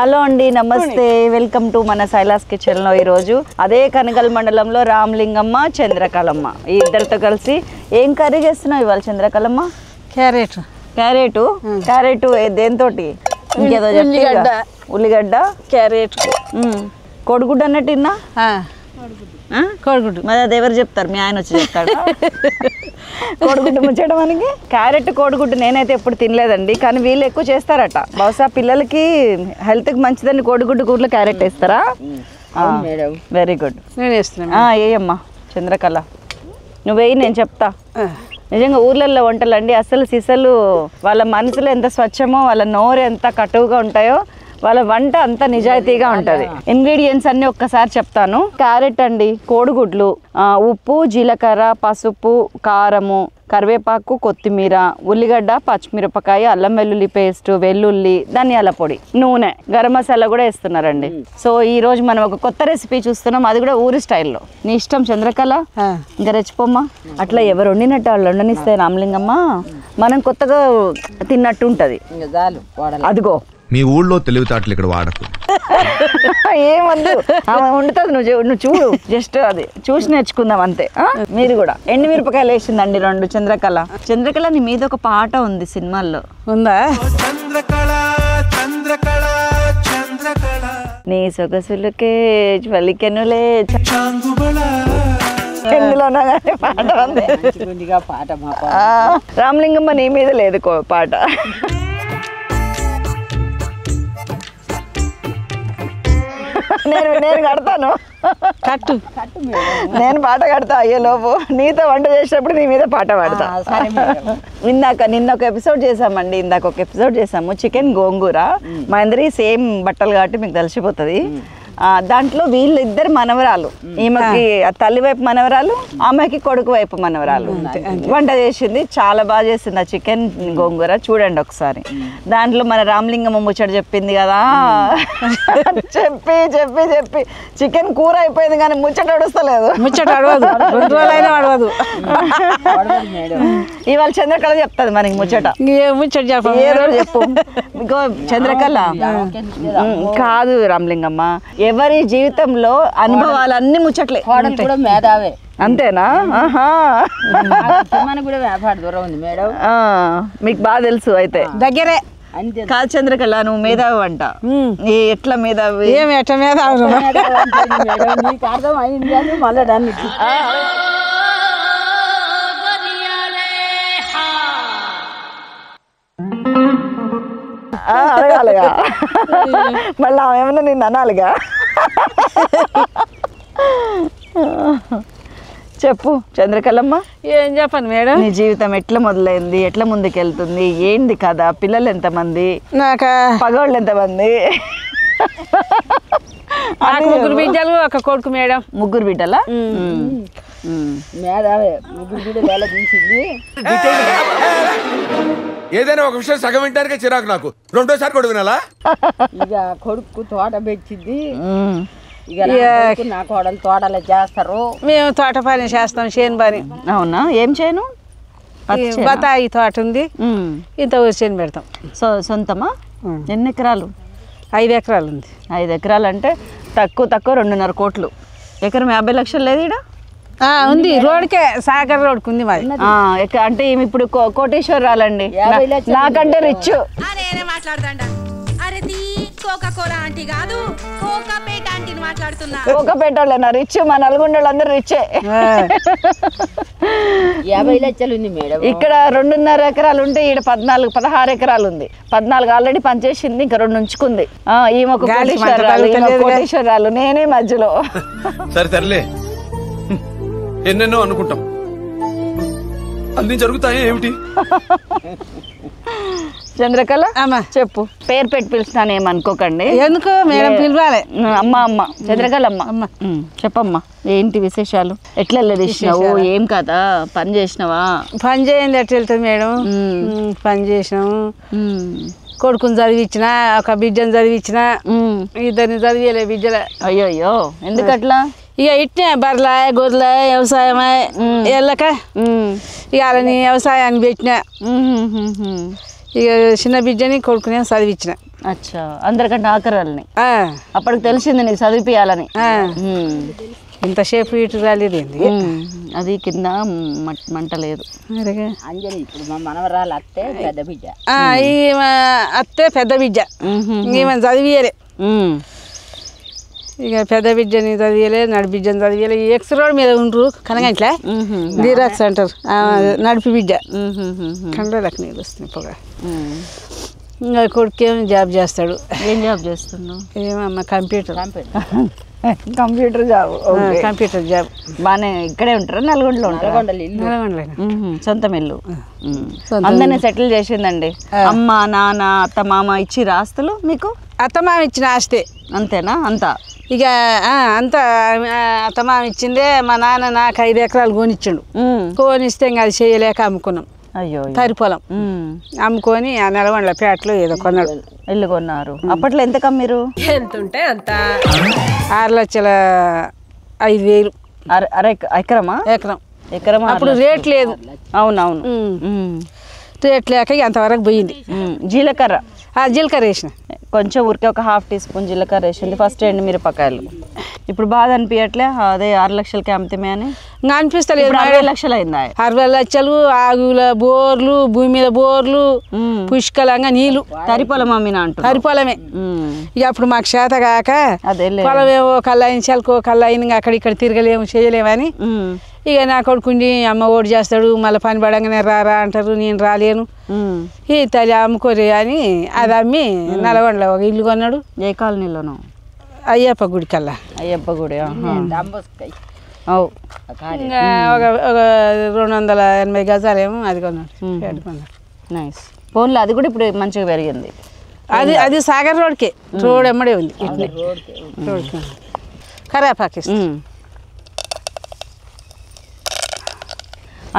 Hello అండి, నమస్తే, welcome to మన సైలాస్ కిచెన్ లో. ఈరోజు అదే కనగల్ మండలంలో రామలింగమ్మ, చంద్రకళమ్మ ఈ ఇద్దరితో కలిసి ఏం కర్రీ చేస్తున్నావు ఇవాళ చంద్రకళమ్మ? క్యారెట్. క్యారెట్ దేంతోటి? ఇంకేదో చెప్తా. ఉల్లిగడ్డ, క్యారెట్, కోడిగుడ్డు అన్నట్టు తిన్నా. కోడిగుడ్డు మరి అది ఎవరు చెప్తారు? మీ ఆయన వచ్చి చెప్తాడు. కోడిగుడ్డు ముచ్చడం మనకి. క్యారెట్ కోడిగుడ్డు నేనైతే ఎప్పుడు తినలేదండి, కానీ వీళ్ళు ఎక్కువ చేస్తారట. బహుశా పిల్లలకి హెల్త్కి మంచిదని కోడిగుడ్డు కూరలో క్యారెట్ వేస్తారా? Very good. నేను వేస్తున్నాను. ఏయమ్మా చంద్రకళ, నువ్వేయి, నేను చెప్తా. నిజంగా ఊర్లలో వంటలు అండి అసలు సిసలు వాళ్ళ మనసులో ఎంత స్వచ్ఛమో, వాళ్ళ నోరు ఎంత కటువుగా ఉంటాయో, వాళ్ళ వంట అంత నిజాయితీగా ఉంటుంది. ఇంగ్రీడియంట్స్ అన్ని ఒక్కసారి చెప్తాను. క్యారెట్ అండి, కోడిగుడ్లు, ఉప్పు, జీలకర్ర, పసుపు, కారము, కరివేపాకు, కొత్తిమీర, ఉల్లిగడ్డ, పచ్చిమిరపకాయ, అల్లం వెల్లుల్లి పేస్ట్, వెల్లుల్లి, ధనియాల పొడి, నూనె, గరం మసాలా కూడా వేస్తున్నారండి. సో ఈ రోజు మనం ఒక కొత్త రెసిపీ చూస్తున్నాం, అది కూడా ఊరి స్టైల్లో. నీ ఇష్టం చంద్రకళ, ఇంకా రెచ్చిపోమ్మా. అట్లా ఎవరు వండినట్టు వాళ్ళు వండనిస్తే రామలింగమ్మ మనం కొత్తగా తిన్నట్టు ఉంటది. అదిగో మీ ఊళ్ళో తెలివితేటలు ఇక్కడ వాడకు. ఏమద్దు, ఆమె వండుతుంది, నువ్వు చూడు. జస్ట్ అది చూసి నేర్చుకుందాం అంతే. మీరు కూడా ఎండుమిరపకాయలు వేసిందండి 2. చంద్రకళ నీ మీద ఒక పాట ఉంది సినిమాల్లో, ఉందా? నీ సొగసులకే పలికెనులే ఎందులోనా కానీ పాట ఉంది. రామలింగమ్మ నీ మీద లేదు పాట. నేను కడతాను, కట్టు. నేను పాట కడతా అయ్యే లోపు. నీతో వంట చేసేటప్పుడు నీ మీద పాట పాడతా. నిన్న ఒక ఎపిసోడ్ చేసామండి. ఇందాక ఒక ఎపిసోడ్ చేసాము చికెన్ గోంగూర. మా అందరి సేమ్ బట్టలు కాబట్టి మీకు తెలిసిపోతుంది. దాంట్లో వీళ్ళిద్దరు మనవరాలు, ఈమెకి తల్లి వైపు మనవరాలు, ఆమెకి కొడుకు వైపు మనవరాలు వంట చేసింది. చాలా బాగా చేసింది ఆ చికెన్ గోంగూర. చూడండి ఒకసారి. దాంట్లో మన రామలింగమ్మ ముచ్చట చెప్పింది కదా, చెప్పి చెప్పి చెప్పి చికెన్ కూర అయిపోయింది కానీ ముచ్చట అడుస్తలేదు. ముచ్చట అడవదు, ఇవాళ చంద్రకళ చెప్తుంది మనకి ముచ్చట. ముచ్చట ఏదో చెప్పు. చంద్రకళ కాదు రామలింగమ్మ, ఎవరి జీవితంలో అనుభవాలన్నీ ముచ్చట్లే. మేధావే అంతేనా? దూరం ఉంది మేడం, మీకు బాగా తెలుసు అయితే. దగ్గరే కాదు చంద్రకళ, నువ్వు మేధావి అంట. ఎట్లా మేధావి? ఏమి ఎట్లా మేధావి? నీకు అర్థం అయింది అని మళ్ళీ దాన్ని అడగాలిగా, మళ్ళీ ఏమన్నా నిన్ను అనాలిగా. చెప్పు చంద్రకళమ్మ, ఏం చెప్పను మేడం? నీ జీవితం ఎట్లా మొదలైంది, ఎట్లా ముందుకెళ్తుంది, ఏంది కదా? పిల్లలు ఎంతమంది? నాకు పగవాళ్ళు ఎంతమంది? 3 బిడ్డలు, 1 కొడుకు మేడం. 3 బిడ్డలా? మేధావే 3 బిడ్డలు వేళ తీసింది. ఏదైనా ఒక విషయం సగం వింటానికే చిరాకు నాకు. రెండోసారి కూడా వినాలా? ఇక కొడుకు తోట పెంచింది. ఇక నా కోడలు తోటలో చేస్తారు. మేము తోట పని చేస్తాం, చేను పని. అవునా? ఏం చేయను? బతాయి తోట ఉంది, ఇంత చేను పెడతాం. సొంతమా? ఎన్ని ఎకరాలు? 5 ఎకరాలు ఉంది. 5 ఎకరాలు అంటే తక్కువ 2.5 కోట్లు. ఎకరం 50 లక్షలు లేదు ఇక్కడ? ఉంది, రోడ్కే, సాగర్ రోడ్కి ఉంది మాది. అంటే ఇప్పుడు కోటేశ్వరరాలండి, నాకంటే రిచ్. కోకాపేట వాళ్ళేనా రిచ్? మా నల్గొండ వాళ్ళందరూ రిచ్చే. 50 లక్షలు ఉంది మేడం. ఇక్కడ 2.5 ఎకరాలు ఉంటే ఈడ 16 ఎకరాలు ఉంది. 14 ఆల్రెడీ పనిచేసింది, ఇంకా 2 ఉంచుకుంది. ఈమె కోటేశ్వరరాలు, నేనే మధ్యలో. సరే తరలే, ఎన్నెన్నో అనుకుంటాం, అన్ని జరుగుతాయి ఏమిటి? చంద్రకళ చెప్పు. పేరు పెట్టి పిలుస్తాను, ఏమనుకోకండి. ఎందుకు మేడం పిలవాలి? అమ్మ చంద్రకళ అమ్మ. చెప్పమ్మా, ఏంటి విశేషాలు? ఎట్లా వెళ్ళదీసినావు? ఏం కదా? పని చేసినావా? పని చేయండి ఎట్లా వెళ్తుంది మేడం? పని చేసినాము. కొడుకుని చదివించిన, 1 బిడ్డను చదివించిన, 2 చదివేలే బిడ్డలే. అయ్యో ఎందుకట్లా? ఇక ఇట్నే బర్రెల గొర్రెల వ్యవసాయమే వెళ్ళక ఇక వాళ్ళని వ్యవసాయాన్ని పెట్టినా. ఇక చిన్న బిడ్డని కొడుకునే చదివించిన. అచ్చా, అందరికంటే ఆఖరాలని అప్పటికి తెలిసింది నీకు చదివిపియాలని. ఇంతసేపు ఇటు రాలేదు ఏంది అది కింద మంట లేదు. అంజలి ఇప్పుడు మా మనవరాలు అత్తే పెద్ద బిడ్డ, ఈమె అత్తే పెద్ద బిడ్డ, ఈమె చదివియలే. ఇక పెద్ద బిడ్డని చదివలే, నడి బిడ్డని చదివలే. ఎక్స్ రోడ్ మీద ఉండ్రు కనుక ఇట్లా జీరాక్స్ అంటారు, నడిపి బిడ్డ కండ్రకు నీళ్ళు వస్తుంది పొగ. ఇంకా కొడుకేమో జాబ్ చేస్తాడు. ఏం జాబ్ చేస్తున్నావు? ఏమమ్మా computer computer job. Computer job. బాగానే ఇక్కడే ఉంటారా? నల్గొండలో ఉంటారా? సొంతం ఇల్లు. అందరినీ సెటిల్ చేసిందండి. అమ్మ నాన్న అత్త మామ ఇచ్చి ఆస్తులు మీకు? అత్తమామ ఇచ్చిన ఆస్తే అంతేనా? అంతా ఇక అంతా అత్తమామ ఇచ్చిందే. మా నాన్న నాకు 5 ఎకరాలు కొనిచ్చిండు. కొనిస్తే ఇంకా అది చేయలేక అమ్ముకున్నాం. అయ్యో, తరి పొలం అమ్ముకొని ఆ నెలవండ్ల పేటలో ఏదో కొన్నాడు. ఇల్లు కొన్నారు. అప్పట్లో ఎంత కమ్మిరు? ఎంత ఉంటే అంత. 6,05,000. ఎకరమా? ఎకరం. అప్పుడు రేట్ లేదు. అవునవును, రేట్ లేక అంతవరకు పోయింది. జీలకర్ర జీలకర్ర వేసిన కొంచెం ఊరికే ఒక 1/2 టీ స్పూన్ జీలకర్ర వేసింది. ఫస్ట్ ఎండు మిరపకాయలు. ఇప్పుడు బాధ అనిపించట్లే అదే 6 లక్షలకి అమ్మితమే అని? ఇంకా అనిపిస్తలేదు. 60 లక్షలు అయిందా? 60 లక్షలు. ఆగుల బోర్లు, భూమి మీద బోర్లు, పుష్కలంగా నీళ్లు. తరిపొలం అమ్మినా అంటు? తరిపొలమే. ఇక అప్పుడు మాకు చేత కాక అదే పొలమేమో కళ్ళైన చలకో కళ్ళైన అక్కడ ఇక్కడ తిరగలేము చేయలేమని ఇక నా కొడుకుండి అమ్మ ఓడి చేస్తాడు, మళ్ళీ పని పడంగానే రారా అంటారు, నేను రాలేను, ఈ తల్లి అమ్ముకోరే అని అది అమ్మి నల్గొండలో ఒక ఇల్లు కొన్నాడు. ఏ కాలనీలోనూ? అయ్యప్ప గుడి కల్లా. అయ్యప్ప గుడి. ఇంకా ఒక 280 గజాలేమో అది కొన్నాడు. నైస్. ఫోన్లో అది కూడా ఇప్పుడు మంచిగా పెరిగింది. అది సాగర్ రోడ్కే, రోడ్ ఎమ్మడే ఉంది. ఇట్లా రోడ్ కరేపాకి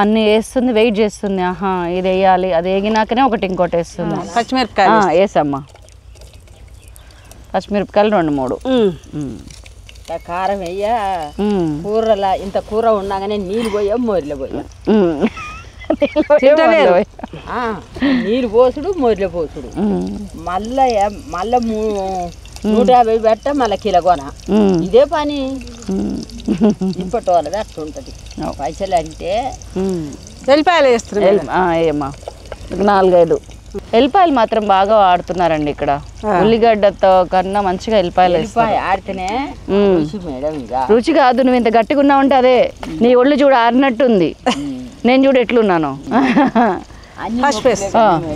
అన్ని వేస్తుంది, వెయిట్ చేస్తుంది. ఆహా, ఇది వేయాలి, అది వేగినాకనే ఒకటి ఇంకోటి వేస్తుంది. పచ్చిమిరపకాయలు వేసమ్మా. పచ్చిమిరపకాయలు 2-3. కారం వేయ కూరలా ఇంత కూర ఉన్నాగానే నీళ్ళు పోయా మోరిలో పోయా. నీళ్ళు పోసుడు మోరిలో పోసుడు. మళ్ళా 150 పెట్ట మళ్ళీ కిలో కొన. ఇదే పని. ఇప్పటి వాళ్ళది అట్లుంటది. పైసలు అంటే వెల్లిపాయలు వేస్తారు. ఏమా 4-5 ఎల్లిపాయలు మాత్రం బాగా వాడుతున్నారండి ఇక్కడ. ఉల్లిగడ్డతో కన్నా మంచిగా ఎల్లిపాయలు ఆడితేనే మేడం. రుచి కాదు, నువ్వు ఇంత గట్టిగా ఉన్నావంటే అదే. నీ ఒళ్ళు చూడ ఆరినట్టుంది, నేను చూడ ఎట్లున్నాను.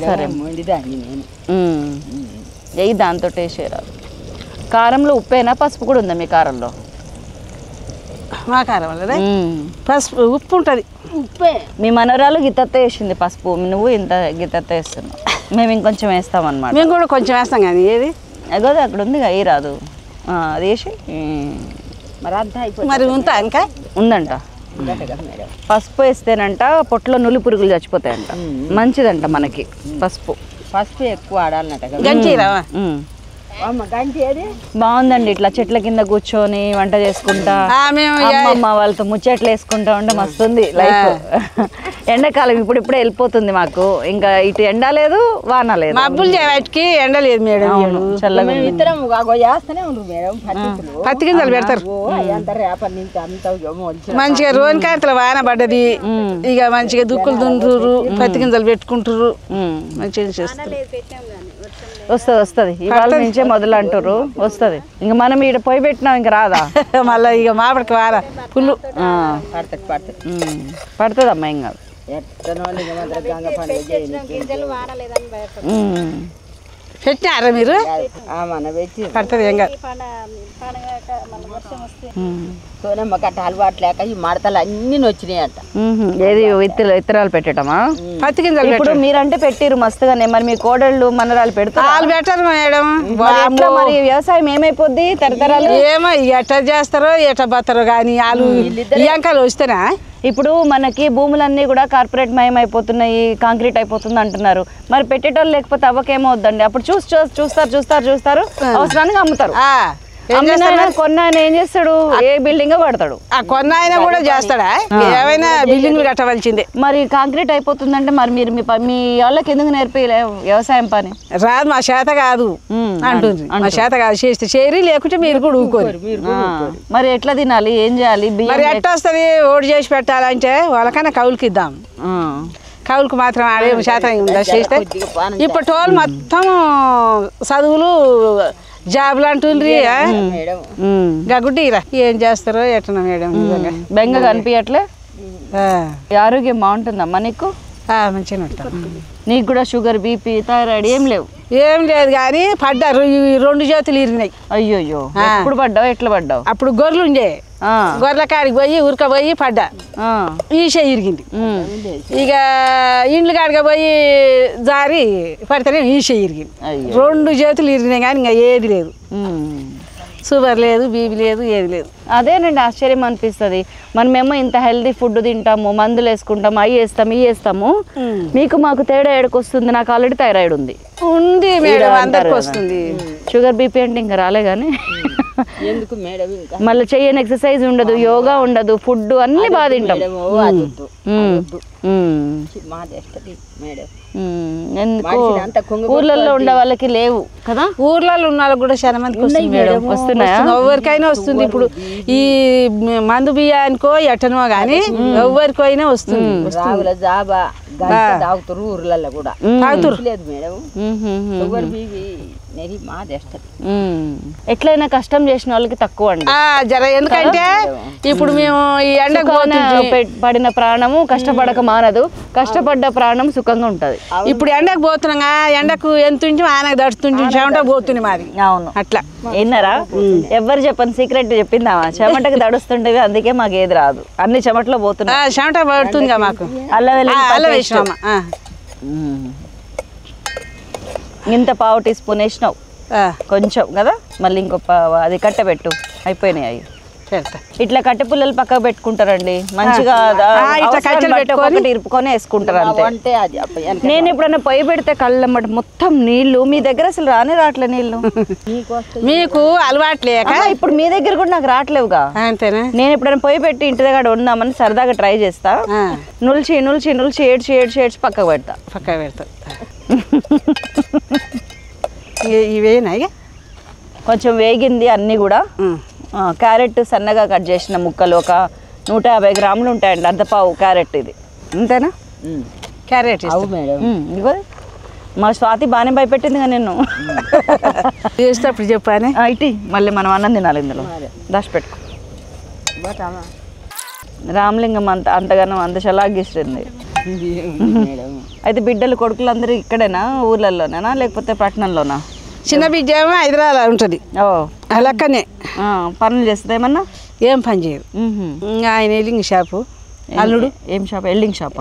సరే ఎయ్యి, దాంతో టేస్ట్ చేయరాదు. కారంలో ఉప్పేనా పసుపు కూడా ఉందా మీ కారంలో? మా కారం వల్ల పసుపు ఉప్పు ఉంటుంది. ఉప్పే. మీ మనవరాలు గిత్తత్త వేసింది పసుపు, నువ్వు ఇంత గిత్తత్త వేస్తున్నావు. మేము ఇంకొంచెం వేస్తామన్నమాట. మేము కూడా కొంచెం వేస్తాం కానీ ఏది అదే అక్కడ ఉంది ఏ రాదు, అది వేసి మరి అంతా అయిపోయింది. మరి ఉంటా ఇంకా ఉందంట. పసుపు వేస్తేనంట పొట్టులో నులి పురుగులు చచ్చిపోతాయంట. మంచిదంట మనకి పసుపు. పసుపు ఎక్కువ ఆడాలన్నట. గంజీరా బాగుందండి. ఇట్లా చెట్ల కింద కూర్చొని వంట చేసుకుంటా అమ్మమ్మ వాళ్ళతో ముచ్చట్లు వేసుకుంటా ఉంటే మస్తుంది లైఫ్. ఎండాకాలం ఇప్పుడిప్పుడే వెళ్ళిపోతుంది మాకు. ఇంకా ఇటు ఎండ లేదు, వాన లేదు, మబ్బులు వాటికి ఎండ లేదు మేడం. చల్లగా ఇద్దరం చేస్తూనే ఉండరు మేడం. పత్తి గింజలు పెడతారు మంచిగా. రోనికాంతల వాన పడ్డది, ఇక మంచిగా దుక్కులు దుంటురు, పత్తి గింజలు పెట్టుకుంటారు, మంచిగా చేస్తారు. వస్తుంది ఇవాళ నుంచే మొదలు అంటారు. వస్తుంది ఇంకా మనం ఇక్కడ పోయి పెట్టినాం ఇంకా రాదా? మళ్ళీ ఇక మాపడికి వారా పుల్లు పడుతుంది అమ్మా. ఏం కాదు. పెట్టినారా మీరు? పడుతుంది ఏం కాదు. సోనమ్మ కట్ట అలవాటు లేక ఈ మడతలు అన్ని వచ్చినాయట. ఏది విత్తనాలు పెట్టడమా? పత్తి గింజలు. ఇప్పుడు మీరంటే పెట్టిరు మస్తుగానే, మరి మీ కోడళ్ళు మనరాలు పెడతారు? వాళ్ళు పెట్టరు మేడం. మరి వ్యవసాయం ఏమైపోద్ది తరతరాలు? ఏమో ఎట్లా చేస్తారో ఎట్లా పోతారో కానీ వాళ్ళు అంకాలు వస్తేనా. ఇప్పుడు మనకి భూములన్నీ కూడా కార్పొరేట్ మయం అయిపోతున్నాయి, కాంక్రీట్ అయిపోతుంది అంటున్నారు. మరి పెట్టేటోళ్ళు లేకపోతే అవ్వకేమో వద్దండి. అప్పుడు చూస్తారు అవసరానికి అమ్ముతారు. కొన్న ఆయన ఏం చేస్తాడు? ఏ బిల్డింగ్ పడతాడు. ఆ కొన్న ఆయన కూడా చేస్తాడా? ఏమైనా బిల్డింగ్లు కట్టవలసిందే. మరి కాంక్రీట్ అయిపోతుందంటే మరి మీరు మీ వాళ్ళకి ఎందుకు నేర్పిలే వ్యవసాయం పని? రాదు, మా చేత కాదు అంటుంది. మా చేత కాదు, చేస్తే చేరి, లేకుంటే మీరు కూడా ఊరుకోరు. మరి ఎట్లా తినాలి, ఏం చేయాలి? మరి ఎట్లా వస్తుంది? ఓడి చేసి పెట్టాలంటే వాళ్ళకన్నా కౌలుకి ఇద్దాం. కౌలుకు మాత్రం ఆడే శాతం ఉందా చేస్తే? ఇప్పటి వాళ్ళు మొత్తం చదువులు జాబులు అంటుండ్రి. గగుడ్డిరా ఏం చేస్తారో ఎట్లా మేడం. బెంగ కనిపించట్లే. ఆరోగ్యం బాగుంటుందమ్మా నీకు? మంచిగా ఉంటాం. నీకు కూడా షుగర్, బీపీ, థైరాయిడ్ ఏం లేవు? ఏం లేదు, కానీ పడ్డారు, 2 చేతులు ఇరిగినాయి. అయ్యోయ్యో, ఎప్పుడు పడ్డావు, ఎట్లా పడ్డావు? అప్పుడు గొర్రెలు ఉండే, గొర్రెల కాడికి పోయి ఉరకపోయి పడ్డా, ఈసే ఇరిగింది. ఇక ఇండ్లు కాడికి పోయి జారి పడితేనే ఈసే ఇరిగింది. 2 చేతులు ఇరిగినాయి, కానీ ఇంకా ఏది లేదు. షుగర్ లేదు, బీపీ లేదు, ఏది లేదు. అదేనండి ఆశ్చర్యం అనిపిస్తుంది. మనమేమో ఇంత హెల్దీ ఫుడ్ తింటాము, మందులు వేసుకుంటాము, అవి వేస్తాము, ఇవి వేస్తాము. మీకు మాకు తేడా ఎడకొస్తుంది. నాకు ఆల్రెడీ థైరాయిడ్ ఉంది మేడం, అందరికి వస్తుంది. షుగర్, బీపీ అంటే ఇంకా రాలే కానీ ఎందుకు మేడం? మళ్ళీ చెయ్యని ఎక్సర్సైజ్ ఉండదు, యోగా ఉండదు, ఫుడ్ అన్ని బాగా తింటాం. ఎందుకు ఊర్లలో ఉండే వాళ్ళకి లేవు కదా? ఊర్లలో ఉన్న వాళ్ళకి కూడా చాలా మందికి వస్తున్నాయా? ఎవరికైనా వస్తుంది. ఇప్పుడు ఈ మందు బియ్యానికో ఎట్టనో గానీ ఎవరికైనా వస్తుంది. జాబా తాగుతారు ఊర్లలో కూడా లేదు మేడం. ఎట్లయినా కష్టం చేసిన వాళ్ళకి తక్కువ అండి జర. ఎందుకంటే ఇప్పుడు మేము ఈ ఎండకు పడిన ప్రాణము కష్టపడక మానదు, కష్టపడ్డ ప్రాణం సుఖంగా ఉంటది. ఇప్పుడు ఎండకు పోతున్నాగా, ఎండకు ఎంత ఆయనకు దడుతుంటే చెమట పోతుంది మాది. అవును, అట్లా విన్నారా? ఎవరు చెప్పని సీక్రెట్ చెప్పిందామా? చెమటకి దడుస్తుంటేవి, అందుకే మాకు ఏది రాదు, అన్ని చెమటలో పోతున్నా. చెమట పడుతుందిగా మాకు. అల్లం వేసినామా? ఇంత పావు టీ స్పూన్ వేసినావు కొంచెం కదా. మళ్ళీ ఇంకో అది కట్టబెట్టు. అయిపోయినాయి అవి. ఇట్లా కట్టె పుల్లలు పక్కకు పెట్టుకుంటారండి మంచిగా, ఒకటి ఇరుపుకొని వేసుకుంటారు అంతే. నేను ఎప్పుడైనా పొయ్యి పెడితే కళ్ళమ్మట మొత్తం నీళ్లు. మీ దగ్గర అసలు రావట్లే నీళ్లు. మీకు అలవాట్లేక ఇప్పుడు మీ దగ్గర కూడా నాకు రావట్లేవుగా. అంతేనా? నేను ఎప్పుడైనా పొయ్యి పెట్టి ఇంటి దగ్గర ఉందామని సరదాగా ట్రై చేస్తా. నుల్చి నుల్చి నుల్చి ఏడ్చి పక్కకు పెడతా. ఇవేనా కొంచెం వేగింది అన్నీ కూడా. క్యారెట్ సన్నగా కట్ చేసిన ముక్కలు ఒక 150 గ్రాములు ఉంటాయండి. అర్ధపావు క్యారెట్ ఇది. అంతేనా? క్యారెట్ ఇదిగో మా స్వాతి బాగానే భయపెట్టింది కదా నిన్ను. చేసేటప్పుడు చెప్పానే ఇటీ మళ్ళీ మనం అన్నం తినాలి ఇందులో. దాచిపెట్టుకో. రామలింగం అంతగానో అంత చలాగిస్తుంది. అయితే బిడ్డలు కొడుకులు అందరూ ఇక్కడేనా, ఊర్లలోనేనా లేకపోతే పట్టణంలోనా? చిన్న బిడ్డ ఏమో హైదరాబాద్ ఉంటుంది. లెక్కనే పనులు చేస్తుంది. ఏమన్నా ఏం పని చేయదు. ఆయన ఎల్లింగ్ షాపు, అల్లుడు ఏం షాప్? ఎల్లింగ్ షాప్.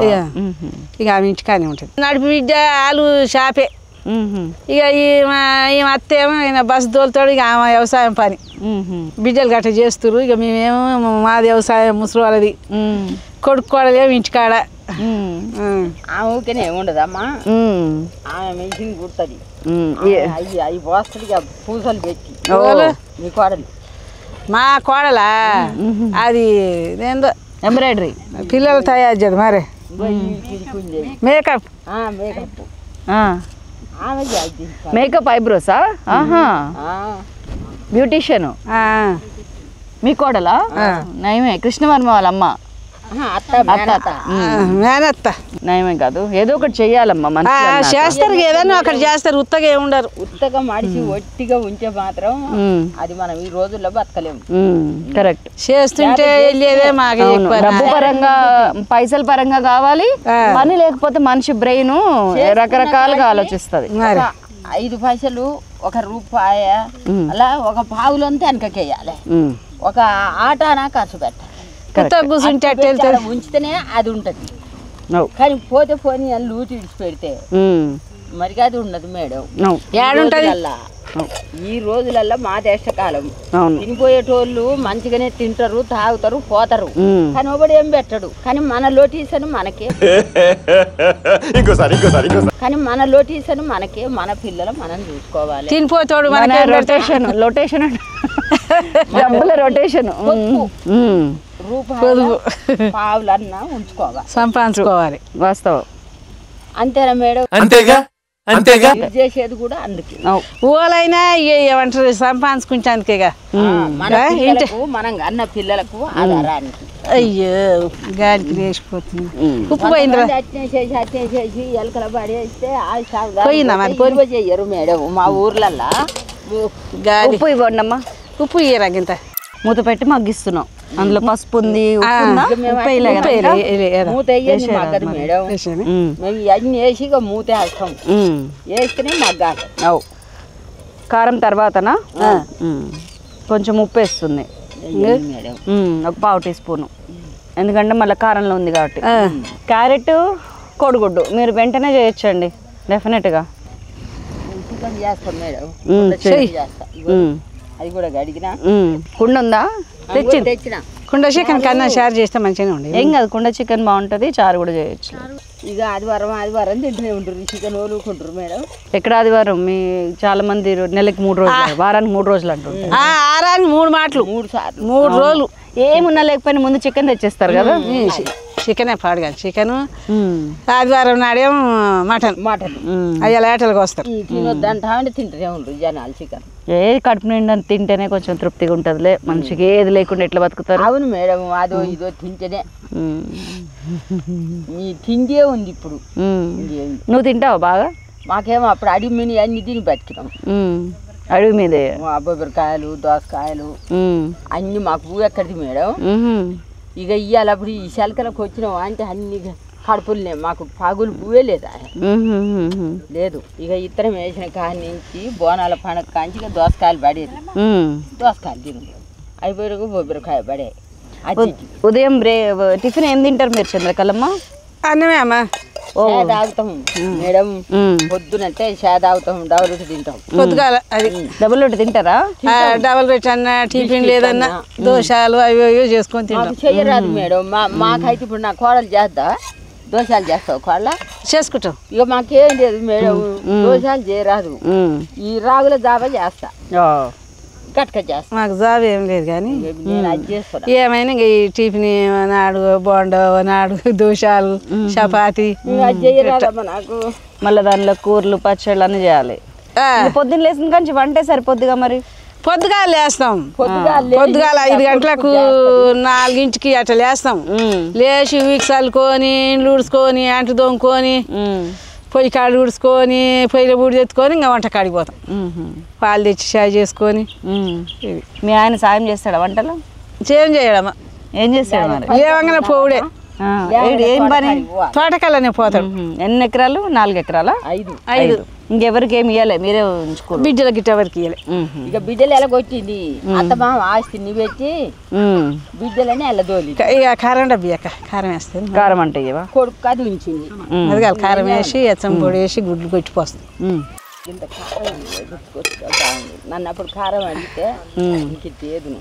ఇక ఆమె ఇంటికానే ఉంటుంది. నడిపి బిడ్డ వాళ్ళు షాపే. ఇక ఈ అత్త ఏమో ఆయన బస్సు తోలుతాడు. ఇక ఆమె వ్యవసాయం పని, బిడ్డలు గట్ట చేస్తారు. ఇక మేమేమో మాది వ్యవసాయం, ముసలి వాళ్ళది. కొడుకు కోడలేమో ఇంటికాడ. ఆమె ఊరికేనే ఏముండదమ్మా, ఆమె మెషిన్ కుడుతుంది. అవి పోస్తుంది పూసలు పెట్టి. మీ కోడలు? మా కోడలా అది ఏందో ఎంబ్రాయిడరీ పిల్లలు తయారు చేయదు మరి. మేకప్ మేకప్ ఐబ్రోసా? బ్యూటీషియన్ మీ కోడలా? నయమే. కృష్ణవర్మ వాళ్ళ అమ్మ మేనత్త. నయమే కాదు, ఏదో ఒకటి చెయ్యాలమ్మా. చేస్తారు, ఏదైనా ఒకటి చేస్తారు. ఉత్తగా ఏముండరు. ఉత్తగా మనిషి ఒట్టిగా ఉంటే మాత్రం అది మనం ఈ రోజుల్లో బతకలేము. కరెక్ట్. చేస్తుంటే వెళ్ళేదే మాకు. డబ్బు పరంగా, పైసల పరంగా కావాలి పని, లేకపోతే మనిషి బ్రెయిన్ రకరకాలుగా ఆలోచిస్తుంది. 5 పైసలు, 1 రూపాయ, అలా 1 పావులంతా వెనకకేయాలి. ఒక ఆటానా ఖర్చు పెట్టాలి. కూర్చుంటే ఉంచితేనే అది ఉంటది. కానీ పోతే పోని అని లూటి ఇడిచి పెడితే మరి అది ఉండదు మేడం. ఈ రోజులల్లో మా దేశకాలం తినిపోయేటోళ్ళు మంచిగానే తింటారు, తాగుతారు, పోతారు. కానీ ఒకటి ఏం పెట్టడు. కానీ మన లోటీసను మనకే, కానీ మన లోటీసను మనకే, మన పిల్లలు మనం చూసుకోవాలి. తినిపోతాడు లొటేషన్ డబ్బుల రొటేషన్. రూపాయలు పావులన్నా ఉంచుకోవాలి, సంపాదించుకోవాలి. వాస్తవం. అంతేనా మేడం? అంతేగా అంతేగా చేసేది కూడా అందుకే. ఊలైనా ఏమంటారు సంపాదించుకుంటానికేగా. మన పిల్లలకు, మనం అన్న పిల్లలకు ఆధారానికి. అయ్యో గాలికి వేసిపోతుంది. ఉప్పు పోయిందిరా. అట్నే చేసి ఎలకల పడేస్తే పోయిందా మరి? చెయ్యరు మేడం మా ఊర్లల్లా. గాలి ఉప్పు ఇవ్వండి అమ్మా. ఉప్పు ఇయ్యరా గింత. మూత పెట్టి మగ్గిస్తున్నాం. అందులో పసుపు ఉంది, ఉప్పు ఉందా? ఉప్పు వేయలే కదా? మూత వేయదు మగ్గదు మేడం. మేము ఇవన్నీ వేసి ఇక మూత వేస్తాం, వేస్తేనే మగ్గాలి. అవు కారం తర్వాతనా? కొంచెం ఉప్పు వేస్తుంది మేడం, ఒక పావు టీ స్పూను, ఎందుకంటే మళ్ళీ కారంలో ఉంది కాబట్టి. క్యారెట్ కోడిగుడ్డు మీరు వెంటనే చేయొచ్చండి డెఫినెట్గా. చికెన్ చేస్తాం మేడం, చేస్తా. అది కూడా గడిగిన కుండ ఉందా? తెచ్చిన కుండ చికెన్ కన్నా షేర్ చేస్తే మంచిగానే ఉండే. ఏం కాదు, కుండ చికెన్ బాగుంటుంది, చారు కూడా చేయొచ్చు. ఇక ఆదివారం తింటూనే ఉంటారు, చికెన్ వదులుకుంటారు మేడం. ఎక్కడ ఆదివారం? మీ చాలా మంది నెలకి 3 రోజులు, వారానికి 3 రోజులు అంటుంటారు. ఆరానికి 3 మాటలు, 3 సార్లు, 3 రోజులు. ఏమున్నా లేకపోయినా ముందు చికెన్ తెచ్చేస్తారు కదా. చికెనే పాడుగా. చికెన్ ఆదివారం నాడేమో మటన్. అవి లేటలుగా వస్తారు. తినొద్దంటా అంటే తింటూనే ఉంటారు జనాలు చికెన్. ఏది కడుపు నిండా తింటేనే కొంచెం తృప్తిగా ఉంటుందిలే, మనిషికి ఏది లేకుండా ఎట్లా బతుకుతారు. అవును మేడం, అదో ఇదో తింటేనే మీ తిండే ఉంది ఇప్పుడు. నువ్వు తింటావా బాగా? మాకేమో అప్పుడు అడిగి మిని అన్ని తిని బతికినాం. అడవి మీదే బొబ్బరికాయలు, దోసకాయలు అన్ని మాకు ఎక్కడిది మేడం. ఇక ఇవాళ అప్పుడు ఈ శలకలకు వచ్చినాం అంటే అన్ని కడుపులనే, మాకు పాగులు పువ్వే లేదా లేదు. ఇక ఇతరం వేసిన కాడి నుంచి బోనాల పండుగ కాంచి ఇక దోసకాయలు పడేది, దోసకాయలు తిను అయిపోయాక బొబ్బరికాయ పడే. ఉదయం టిఫిన్ ఏం తింటారు మీరు చంద్రకళమ్మ? అన్నమే అమ్మా. తాగుతాం మేడం, పొద్దునంటే తాగుతాం, డబల్ రొట్టె తింటాం. పొద్దుగాల అది డబుల్ రొట్టె తింటారా? డబల్ రొట్టె అన్న, టిఫిన్ లేదన్నా దోశలు అవి అవి చేసుకొని తింటాం. చెయ్యరాదు మేడం, మాకైతే ఇప్పుడు నా కోడలు చేద్దా, దోశలు చేస్తావు కోళ్ళ చేసుకుంటాం. ఇక మాకేం లేదు మేడం, దోశలు చేయరాదు. ఈ రాగుల జాబా చేస్తా, గట్క చేస్తా. మాకు జాబ్ ఏం లేదు కానీ ఏమైనా ఈ టిఫిన్ నాడు, బోండా నాడు, దోశలు, చపాతి నాకు. మళ్ళీ దానిలో కూరలు, పచ్చళ్ళు అన్నీ చేయాలి. పొద్దున్న లేచిన కానీ వంటే సరిపోద్దిగా మరి. పొద్దుగాల లేస్తాం, పొద్దుగాల 5 గంటలకు 4ంటికి అట్లా లేస్తాం. లేచి వీక్స్ చల్లుకొని, ఇండ్లు ఊడ్చుకొని, అంటు దొంగకొని, పొయ్యి కాళ్ళు ఊడ్చుకొని, పొయ్యిలో బూడి తెచ్చుకొని ఇంకా వంట కాడికి పోతాం. పాలు తెచ్చి చాయ్ చేసుకొని. మీ ఆయన సాయం చేస్తాడా వంటలు? చేయడమ్మా. ఏం చేస్తాడు మరి? ఏమంగా పోవుడే. ఏం పని? తోటకల్లనే పోతాడు. ఎన్ని ఎకరాలు? 4 ఎకరాలా? 5. ఇంకెవరికి ఏమి ఇవ్వాలి? మీరే ఉంచుకో. బిడ్డల గిట్ట ఎవరికి ఇవ్వలే. ఇక బిడ్డలు ఎలాగొచ్చింది అత్తమా ఆస్తిని పెట్టి బిడ్డలని ఎల్లదోలి. ఇక కారం డబ్బి అక్క, కారం వేస్తుంది. కారం అంటే ఇవా కొడుకు అది ఉంచింది. అది కాదు, కారం వేసి ఎచ్చం పొడి వేసి గుడ్లు కొట్టిపోస్తుంది. ఇంత కారం నన్ను అప్పుడు కారం అడిగితే ఇంక తేదు,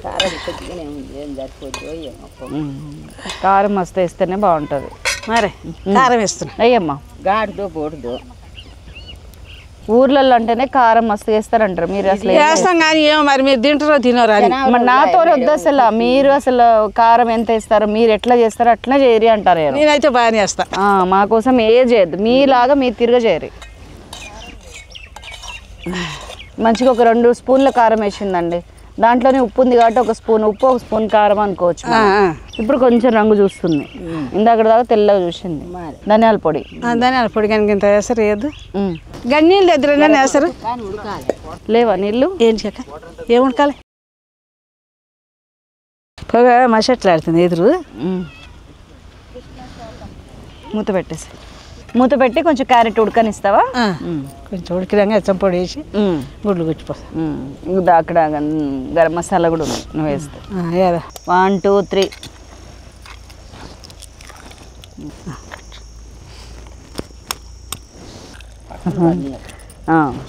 కారం కొద్దిగానే ఉంది, ఏం సరిపోద్దో ఏమో. కారం మస్తు వేస్తేనే బాగుంటుంది. మరి కారం వేస్తున్నా అయ్యమ్మా. గాడిదో బోడుదో ఊర్లలో అంటేనే కారం మస్తు వేస్తారంటారు, మీరు అసలు వేస్తాం కానీ ఏమో మరి మీరు తింటారో తినరో అని. మరి నాతో వద్దు అసలు. మీరు అసలు కారం ఎంత వేస్తారో, మీరు ఎట్లా చేస్తారో అట్లా చేయరి అంటారు. నేనైతే బాగానే వేస్తా. మా కోసం ఏది చేయద్దు, మీలాగా మీరు తిరగ చేయరు. మంచిగా ఒక 2 స్పూన్ల కారం వేసిందండి. దాంట్లోనే ఉప్పు ఉంది కాబట్టి 1 స్పూన్ ఉప్పు, 1 స్పూన్ కారం అనుకోవచ్చు. ఇప్పుడు కొంచెం రంగు చూస్తుంది, ఇందాక దాకా తెల్లగా చూసింది. ధనియాల పొడి, ధనియాల పొడి కనుక ఇంత వేస్తారు వేయద్దు. గన్నీళ్ళు దగ్గర వేస్తారు. లేవా నీళ్ళు? ఏం చెక్క ఏం ఉడకాలి? పొగ మసట్లాడుతుంది ఎదురు. మూత పెట్టేసి, మూత పెట్టి కొంచెం క్యారెట్ ఉడకనిస్తావా? కొంచెం ఉడికిరంగా చంపొడి వేసి గుడ్లు కొట్టిపోతా. అక్కడ గరం మసాలా కూడా ఉంది, నువ్వు వేస్తే. 1 2 3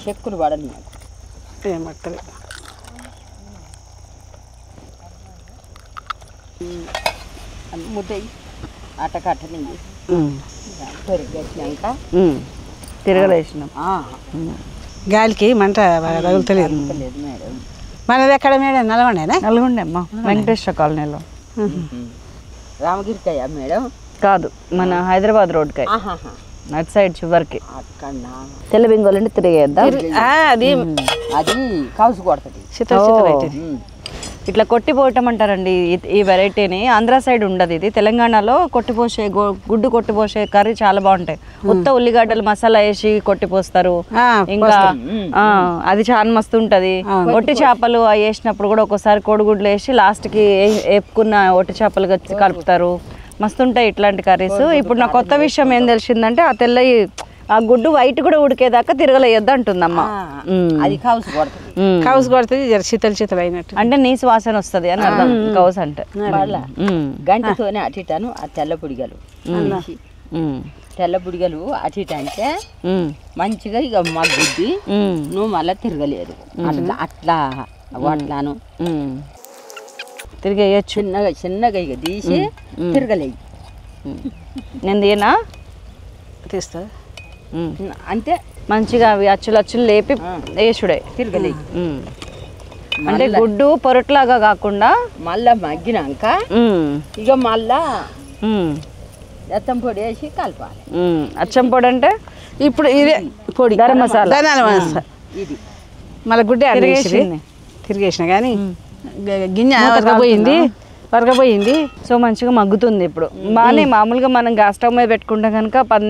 చెక్కులు పడని ఏమట్టలే. ముద్ద అట్టకట్టనింది పెరిగేసినాక తిరగలేసినాం. గాలికి మంట తగులుతలేదు మేడం. మనది ఎక్కడ మేడం నల్గొండేనా? నల్గొండ అమ్మ, వెంకటేశ్వర కాలనీలో. రామగిరికాయ మేడం? కాదు, మన హైదరాబాద్ రోడ్కి అటు సైడ్ చివరికి. అక్కడ తెల్ల బింగోలు అంటే తిరిగేద్దా? అది అది కౌసు కొడుతుంది. ఇట్లా కొట్టిపోవటం అంటారండి ఈ వెరైటీని. ఆంధ్ర సైడ్ ఉండదు ఇది, తెలంగాణలో కొట్టిపోసే గుడ్డు కొట్టిపోసే కర్రీ చాలా బాగుంటాయి. ఉత్త ఉల్లిగడ్డలు మసాలా వేసి కొట్టిపోస్తారు. ఇంకా అది చాలా మస్తు ఉంటది. ఒట్టి చేపలు అవి వేసినప్పుడు కూడా ఒక్కోసారి కోడిగుడ్లు వేసి లాస్ట్కి వేపుకున్న ఒట్టి చేపలు కలుపుతారు. మస్తు ఉంటాయి ఇట్లాంటి కర్రీస్. ఇప్పుడు నా కొత్త విషయం ఏం తెలిసిందంటే ఆ తెల్లయి ఆ గుడ్డు వైట్ కూడా ఉడికేదాకా తిరగలేయొద్దు అంటుందమ్మ. అది కౌసు కొడుతుంది. కౌసు కొడుతుంది, శీతలు అయినట్టు అంటే నీసు వాసన వస్తుంది అని అర్థం కౌసు అంటే. గంటతోనే అటిటాను ఆ తెల్ల పుడిగలు అటు ఇటు అంటే మంచిగా ఇక మగ్గుద్ది. నువ్వు మళ్ళీ తిరగలేదు అట్లా అట్లాను తిరిగేయచ్చు. చిన్నగా ఇక తీసి తిరగలేదు. నేను తీయనా? తీస్తా అంతే. మంచిగా అవి అచ్చులు లేపి వేసుడే తిరగలేదు. అంటే గుడ్డు పొరట్లాగా కాకుండా మళ్ళా మగ్గినాక ఇక మళ్ళా రసం పొడి వేసి కలపాలి. అచ్చం పొడి అంటే ఇప్పుడు ఇదే పొడి గరం మసాలా ఇది మళ్ళీ గుడ్డే తిరిగేసిన కానీ గిన్నె వరకపోయింది. సో మంచిగా మగ్గుతుంది ఇప్పుడు బాగానే. మామూలుగా మనం గ్యాస్ స్టవ్ మీద పెట్టుకుంటే కనుక 12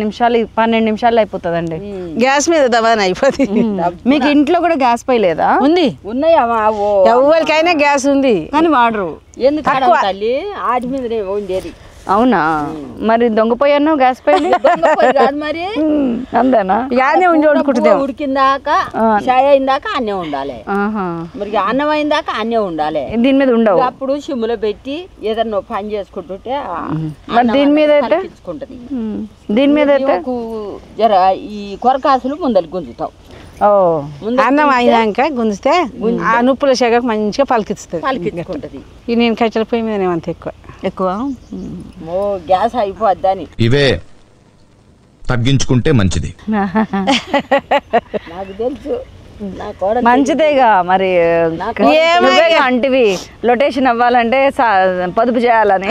నిమిషాలు అయిపోతుందండి. గ్యాస్ మీద దబాన అయిపోతుంది. మీకు ఇంట్లో కూడా గ్యాస్ పై లేదా? ఉంది, ఉన్నాయా? ఎవరికైనా గ్యాస్ ఉంది కానీ వాడరు. ఎందుకు తల్లి? ఆటి మీద ఉండేది. అవునా? మరి దొంగపోయాను గ్యాస్ పై మరి అంతేనా? యానే ఉండి వండుకుంటుంది. ఉడికిందాక చాయ్ అయిందాక అన్నే ఉండాలి. మరి అన్నం అయిందాక అన్నే ఉండాలి. దీని మీద ఉండవు. అప్పుడు సిమ్లో పెట్టి ఏదన్నా పని చేసుకుంటుంటే దీని మీద అయితే దీని మీద అయితే జర ఈ కొరకాసులు ముందలు గుంజుతావు. అన్నం అయినాక గుంజితే ఆ నుప్పుల సెగకు మంచిగా పలికించుకుంటది. ఇది నేను కట్టెల పొయ్యి మీద ఏమంత ఎక్కువ గ్యాస్ అయిపోద్దని ఇవే తగ్గించుకుంటే మంచిది. నాకు తెలుసు. మంచిదేగా మరి. అంటివి లొటేషన్ అవ్వాలంటే పొదుపు చేయాలని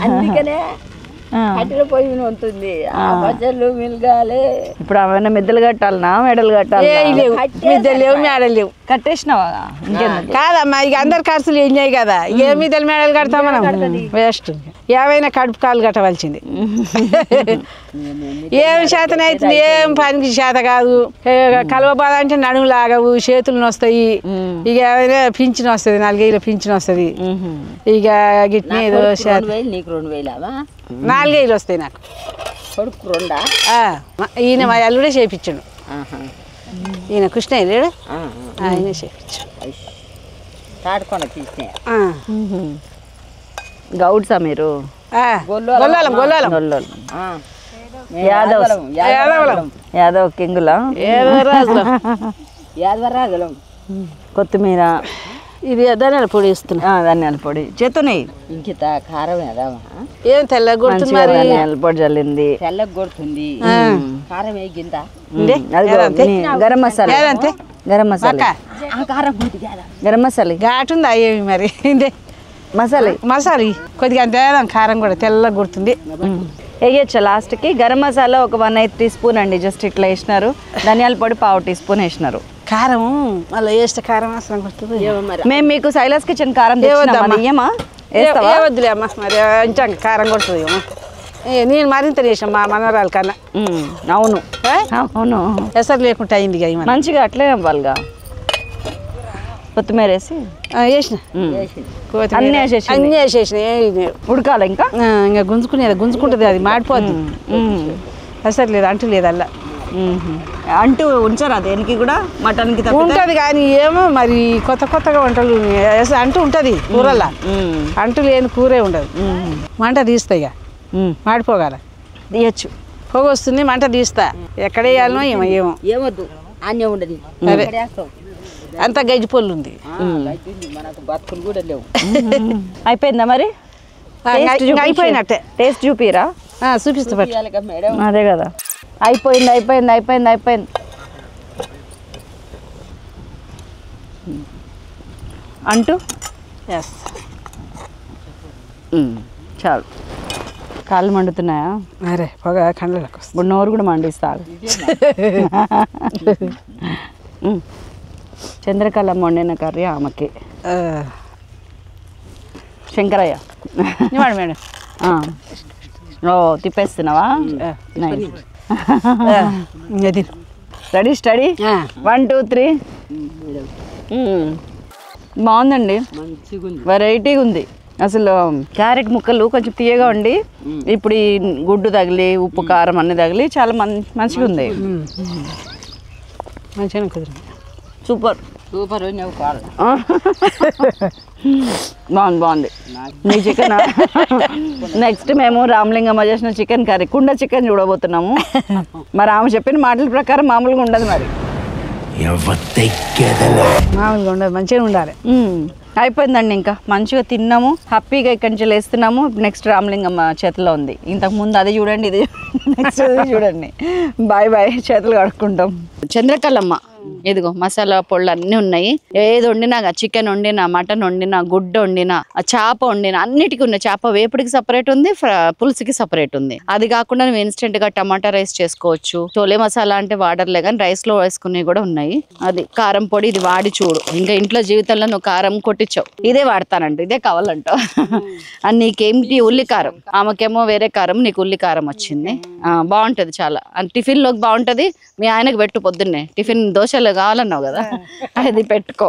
అందుకనే కట్టెల పొయ్యి ఉంటుంది. పచ్చళ్ళు మిలగాలి. ఇప్పుడు అవన్నీ మిద్దెలు కట్టాలనా మెడలు కట్టాలి? లేవు మేడలు లేవు. కట్టేసినావా? కాదమ్మా, ఇక అందరు ఖర్చులు ఎంజాయ్ కదా. ఏ మిద్దెలు మేడలు కడతాం మనం? వేస్ట్. ఏమైనా కడుపు కాలు కట్టవలసింది. ఏం చేతన అవుతుంది, ఏం పనికి చేత కాదు. కలవబాద అంటే నడుము లాగవు, చేతులు నొస్తాయి. ఇక ఏమైనా పింఛన్ వస్తుంది, 4 ఏళ్ళ పింఛన్ వస్తుంది. ఇక గిట్నే ఏదో 4 ఏళ్ళు వస్తాయి నాకు. కొడుకు 2. ఈయన మా అల్లుడే చేయించాడు. ఈయన కృష్ణయ్య లేడు, ఆయన చేయించాడు. గౌడ్సా మీరు? యాదవ్ కింగులా? యాదవరాజులం. కొత్తిమీర, ఇది ధనియాల పొడి ఇస్తున్నా. ధనియాల పొడి చేతున్నాయి. ఇంకిత కారం ఏదామా? ఏం తెల్లగా కొడుతుంది, ధనియాల పొడి చల్లింది. తెల్లగా కొడుతుంది. కారం వేగింద గరం మసాలా. గరం మసాలా, గరం మసాలా ఘాటు ఉంది. అయ్యేవి మరి మసాలా కొద్దిగా అంతే కారం కూడా తెల్లగా కొడుతుంది. వేయచ్చా లాస్ట్కి? గరం మసాలా ఒక 1/8 టీ స్పూన్ అండి, జస్ట్ ఇట్లా వేసినారు. ధనియాల పొడి 1/2 టీ స్పూన్ వేసినారు. కారం మళ్ళీ వేస్తే కారం అసలు కొడుతుంది. మేము మీకు సైలాస్ కిచెన్ కారం ఇయ్యమా? వద్దులే అమ్మ, మరి ఇంకా కారం కొడుతుంది అమ్మ. నేను మరింత చేసాం మా మనవరాల కన్నా. అవును అవును, ఎసరు లేకుండా అయింది మంచిగా అట్లే అవ్వాలిగా. కొత్తిమీర వేసి వేసిన అన్నీ వేసేసిన. ఉడకాలి ఇంకా గుంజుకుంటుంది, అది మాడిపోద్ది. ఎసరు లేదు, అంటూ లేదు అలా. అంటూ ఉంచారా దేనికి కూడా? మటన్కి ఉంటుంది కానీ ఏమో మరి కొత్తగా వంటలు అంటూ ఉంటుంది కూరలా. అంటూ లేని కూరే ఉండదు. మంట తీస్తాయి, ఇక మాడిపోగల తీయచ్చు. పొగ వస్తుంది, మంట తీస్తా. ఎక్కడ వేయాలనో ఏమొద్దు అన్నీ ఉండదు. అంత గజ్జి పొల్లు ఉంది. మనకు బతుకులు కూడా లేవు. అయిపోయిందా మరి? అయిపోయినట్టే. టేస్ట్ చూపిరా? చూపిస్తా మేడం. అదే కదా, అయిపోయింది. అంటూ ఎస్ చాలు. కాళ్ళు మండుతున్నాయా? అరే పొగ కండ్లకు వస్తుంది. ఇప్పుడు నోరు కూడా మండిస్తాడు. చంద్రకళమ్మ వండిన కర్రీ ఆమెకి. శంకరయ్య మేడం ఓ తిప్పేస్తున్నావా? స్టడీ 1 2 3. బాగుందండి, వెరైటీగా ఉంది అసలు. క్యారెట్ ముక్కలు కొంచెం తీయగా ఉండి ఇప్పుడు ఈ గుడ్డు తగిలి ఉప్పు కారం అన్ని తగిలి చాలా మంచిగా ఉంది. మంచిగా కుదిరింది. సూపర్ బాగుంది. నీ చికెన్ నెక్స్ట్ మేము రామలింగమ్మ చేసిన చికెన్ కర్రీ కుండ చికెన్ చూడబోతున్నాము. మరి ఆమె చెప్పిన మాటల ప్రకారం మామూలుగా ఉండదు, మరి మామూలుగా ఉండదు, మంచిగా ఉండాలి. అయిపోయిందండి, ఇంకా మంచిగా తిన్నాము, హ్యాపీగా ఇక్కడి నుంచి లేస్తున్నాము. నెక్స్ట్ రామలింగమ్మ చేతిలో ఉంది. ఇంతకు ముందు అది చూడండి, ఇది నెక్స్ట్ చూడండి. బాయ్ బాయ్, చేతులు కడుక్కుంటాం. చంద్రకళమ్మ ఇదిగో మసాలా పొళ్ళు అన్నీ ఉన్నాయి. ఏది వండినా, చికెన్ వండినా, మటన్ వండినా, గుడ్డు వండినా, చేప వండినా అన్నిటికీ ఉన్నాయి. చేప వేపుడికి సపరేట్ ఉంది, పులుసుకి సపరేట్ ఉంది. అది కాకుండా నువ్వు ఇన్స్టెంట్ గా టమాటా రైస్ చేసుకోవచ్చు. చోలే మసాలా అంటే వాడర్లే కానీ రైస్ లో వేసుకునేవి కూడా ఉన్నాయి. అది కారం పొడి, ఇది వాడి చూడు. ఇంకా ఇంట్లో జీవితంలో నువ్వు కారం కొట్టించావు, ఇదే వాడతానంట, ఇదే కావాలంటావు. అని నీకేంటి ఉల్లి కారం, ఆమెకేమో వేరే కారం, నీకు ఉల్లి కారం వచ్చింది. బాగుంటది చాలా. టిఫిన్ లోకి బాగుంటది. మీ ఆయనకు పెట్టు, పొద్దున్నే టిఫిన్ దోశలు కావాలన్నావు కదా, అది పెట్టుకో.